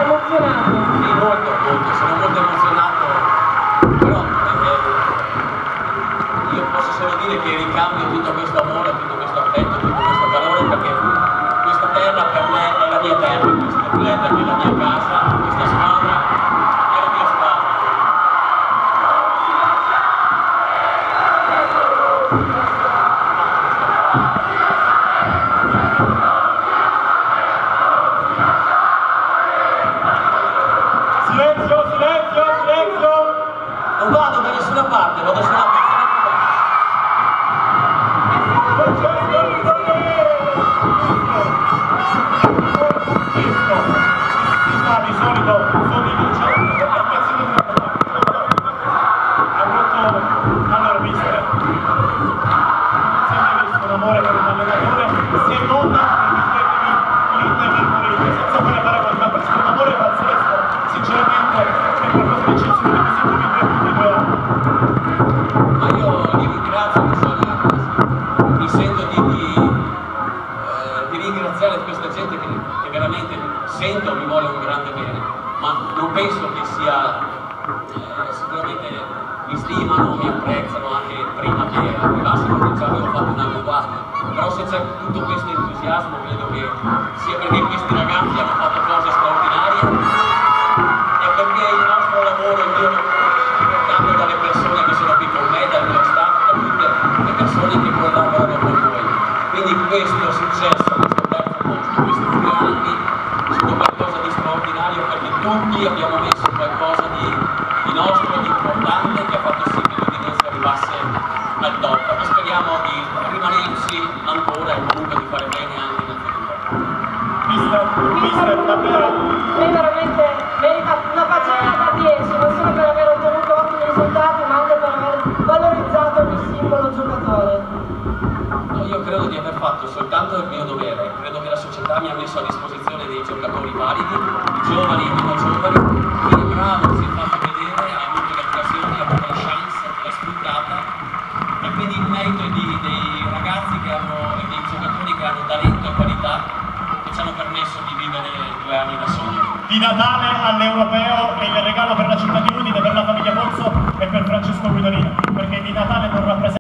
Emozionato? Sì, molto, sono molto emozionato, però io posso solo dire che ricambio tutto questo amore, tutto questo affetto, tutto questo calore, perché questa terra per me è la mia terra, questo club è la mia casa, questa squadra è la mia squadra. Silenzio, silenzio, silenzio! Non vado da nessuna parte, vado sulla casa. Di solito sono in luce allora mister, non si è mai visto un amore per un allenatore, si è nota senza fare paragoni, ma questo è un amore pazzesco, sinceramente è qualcosa di eccezionale che si può vivere tutti i 2 anni. Ma io li ringrazio, mi sento di ringraziare questa gente che veramente sento mi vuole un grande bene, ma non penso che sia sicuramente mi stimano, mi apprezzano anche prima che arrivassi, perché già avevo fatto un anno qua, però se c'è tutto questo entusiasmo credo che sia perché questi ragazzi hanno fatto cose straordinarie e perché il nostro lavoro io lo cambio dalle persone che sono qui con me, dal mio staff, da tutte le persone che collaborano con noi. Quindi questo successo, questo terzo posto, questi 2 anni sono qualcosa di straordinario perché tutti abbiamo messo qualcosa di nostro, di importante che ha fatto sì che l'Udinese arrivasse al top. Ma speriamo di rimanerci ancora e comunque di fare bene anche nel futuro. Mister, davvero. Lei veramente merita una pagina da 10, non solo per aver ottenuto ottimi risultati, ma anche per aver valorizzato ogni singolo giocatore. No, io credo di aver fatto soltanto il mio dovere, credo che la società mi ha messo a disposizione dei giocatori validi, i giovani, i meno giovani, chi è bravo si è fatto vedere, ha avuto le occasioni, ha avuto la chance, l'ha sfruttata e quindi il merito è dei ragazzi che hanno, e dei giocatori che hanno talento e qualità che ci hanno permesso di vivere 2 anni da sogno. Di Natale all'Europeo e il regalo per la città di Udine, per la famiglia Pozzo e per Francesco Guidolino, perché di Natale non rappresenta